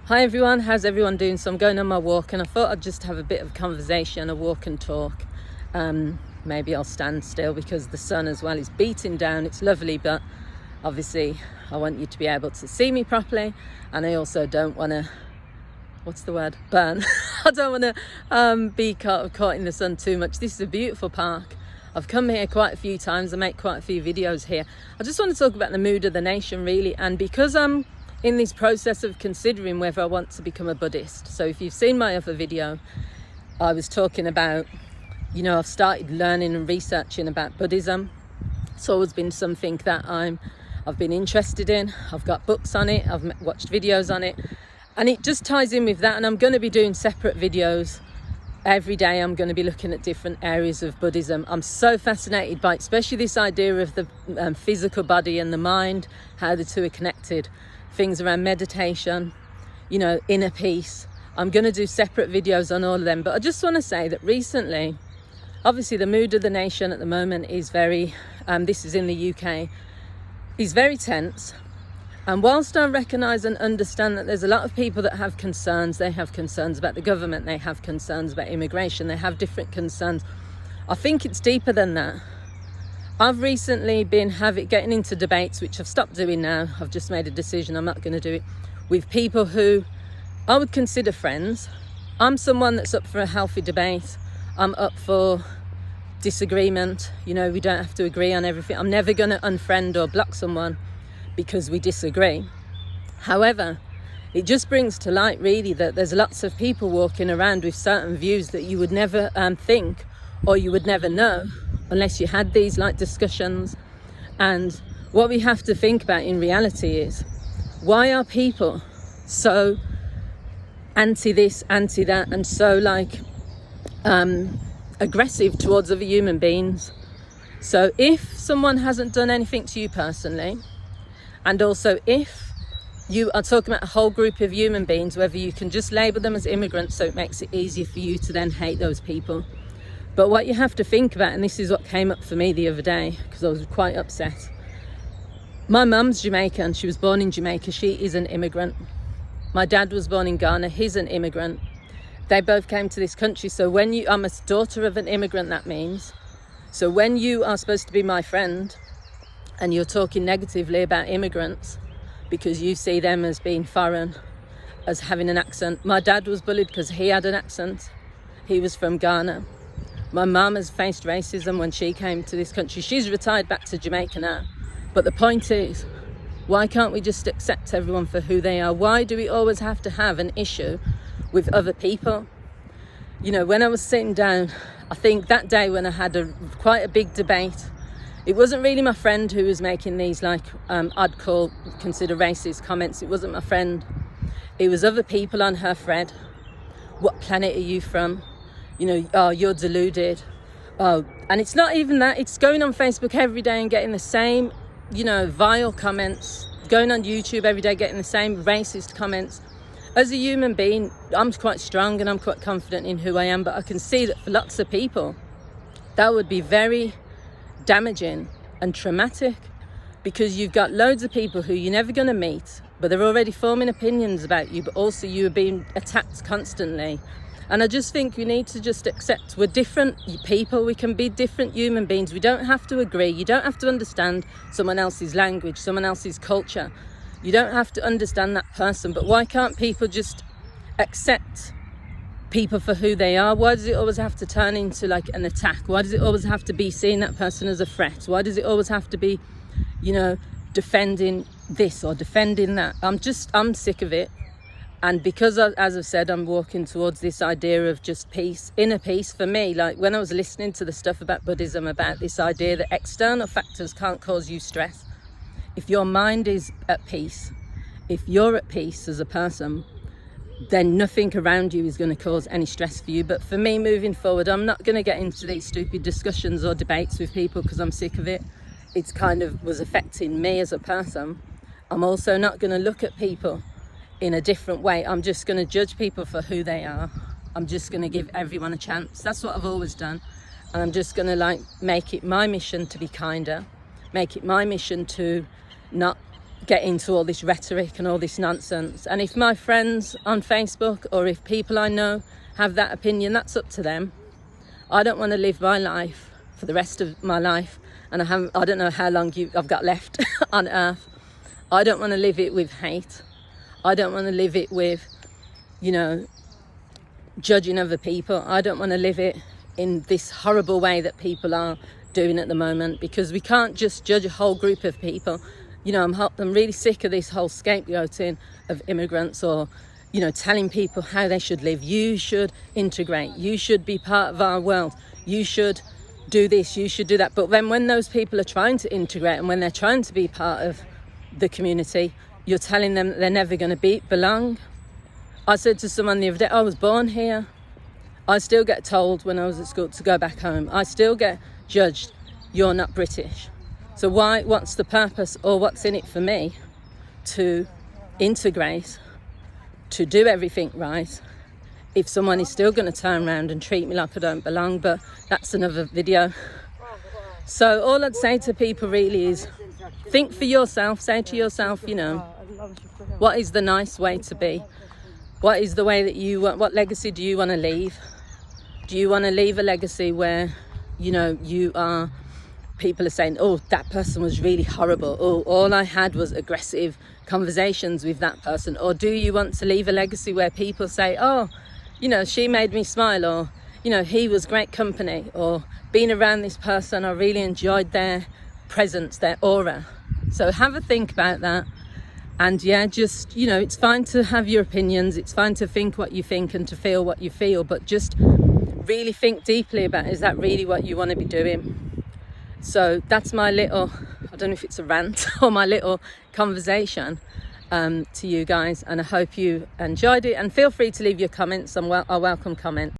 Hi everyone, how's everyone doing? So I'm going on my walk and I thought I'd just have a bit of conversation, a walk and talk. Maybe I'll stand still because the sun as well is beating down. It's lovely, but obviously I want you to be able to see me properly, and I also don't want to, burn. I don't want to be caught in the sun too much. This is a beautiful park. I've come here quite a few times. I make quite a few videos here. I just want to talk about the mood of the nation really, and because I'm in this process of considering whether I want to become a Buddhist. So if you've seen my other video, I was talking about, I've started learning and researching about Buddhism. It's always been something that I've been interested in. I've got books on it, I've watched videos on it, and it just ties in with that. And I'm going to be doing separate videos every day. I'm going to be looking at different areas of Buddhism. I'm so fascinated by it, especially this idea of the physical body and the mind, how the two are connected. Things around meditation, inner peace. I'm going to do separate videos on all of them, but I just want to say that recently, obviously the mood of the nation at the moment is very, this is in the UK, is very tense. And whilst I recognise and understand that there's a lot of people that have concerns, they have concerns about the government, they have concerns about immigration, they have different concerns, I think it's deeper than that. I've recently been getting into debates, which I've stopped doing now. I've just made a decision, I'm not going to do it, with people who I would consider friends. I'm someone that's up for a healthy debate. I'm up for disagreement. We don't have to agree on everything. I'm never going to unfriend or block someone because we disagree. However, it just brings to light really that there's lots of people walking around with certain views that you would never think, or you would never know unless you had these discussions. And what we have to think about in reality is, why are people so anti this, anti that, and so aggressive towards other human beings? So if someone hasn't done anything to you personally, and also if you are talking about a whole group of human beings, whether you can just label them as immigrants so it makes it easier for you to then hate those people. But what you have to think about, and this is what came up for me the other day because I was quite upset. My mum's Jamaican, she was born in Jamaica, she is an immigrant. My dad was born in Ghana, he's an immigrant. They both came to this country, so I'm a daughter of an immigrant, that means. So when you are supposed to be my friend and you're talking negatively about immigrants because you see them as being foreign, as having an accent. My dad was bullied because he had an accent. He was from Ghana. My mum has faced racism when she came to this country. She's retired back to Jamaica now. But the point is, why can't we just accept everyone for who they are? Why do we always have to have an issue with other people? When I was sitting down, I think that day when I had quite a big debate, it wasn't really my friend who was making these I'd consider racist comments. It wasn't my friend. It was other people on her thread. What planet are you from? Oh, you're deluded. Oh, and it's not even that. It's going on Facebook every day and getting the same, vile comments. Going on YouTube every day, getting the same racist comments. As a human being, I'm quite strong and I'm quite confident in who I am, but I can see that for lots of people, that would be very damaging and traumatic, because you've got loads of people who you're never going to meet, but they're already forming opinions about you, but also you are being attacked constantly. And I just think we need to just accept we're different people. We can be different human beings. We don't have to agree. You don't have to understand someone else's language, someone else's culture. You don't have to understand that person. But why can't people just accept people for who they are? Why does it always have to turn into an attack? Why does it always have to be seeing that person as a threat? Why does it always have to be, defending this or defending that? I'm sick of it. And because, as I've said, I'm walking towards this idea of just peace, inner peace for me. When I was listening to the stuff about Buddhism, about this idea that external factors can't cause you stress. If your mind is at peace, if you're at peace as a person, then nothing around you is going to cause any stress for you. But for me, moving forward, I'm not going to get into these stupid discussions or debates with people because I'm sick of it. It's was affecting me as a person. I'm also not going to look at people in a different way. I'm just going to judge people for who they are. I'm just going to give everyone a chance. That's what I've always done. And I'm just going to make it my mission to be kinder, make it my mission to not get into all this rhetoric and all this nonsense. And if my friends on Facebook or if people I know have that opinion, that's up to them. I don't want to live my life for the rest of my life, and I don't know how long I've got left on earth. I don't want to live it with hate. I don't want to live it with, judging other people. I don't want to live it in this horrible way that people are doing at the moment, because we can't just judge a whole group of people. I'm really sick of this whole scapegoating of immigrants, or telling people how they should live. You should integrate, you should be part of our world, you should do this, you should do that. But then when those people are trying to integrate and when they're trying to be part of the community, you're telling them that they're never going to belong. I said to someone the other day, I was born here. I still get told when I was at school to go back home. I still get judged, you're not British. So what's the purpose, or what's in it for me to integrate, to do everything right, if someone is still going to turn around and treat me like I don't belong? But that's another video. So all I'd say to people really is, think for yourself. Say to yourself, what is the nice way to be? What is the way that what legacy do you want to leave? Do you want to leave a legacy where, people are saying, oh, that person was really horrible. Oh, all I had was aggressive conversations with that person. Or do you want to leave a legacy where people say, oh, she made me smile, or, he was great company, or being around this person, I really enjoyed their presence, their aura. So have a think about that. And just, it's fine to have your opinions. It's fine to think what you think and to feel what you feel, but just really think deeply about, is that really what you want to be doing? So that's my little, I don't know if it's a rant or my little conversation to you guys. And I hope you enjoyed it. And feel free to leave your comments. I welcome comments.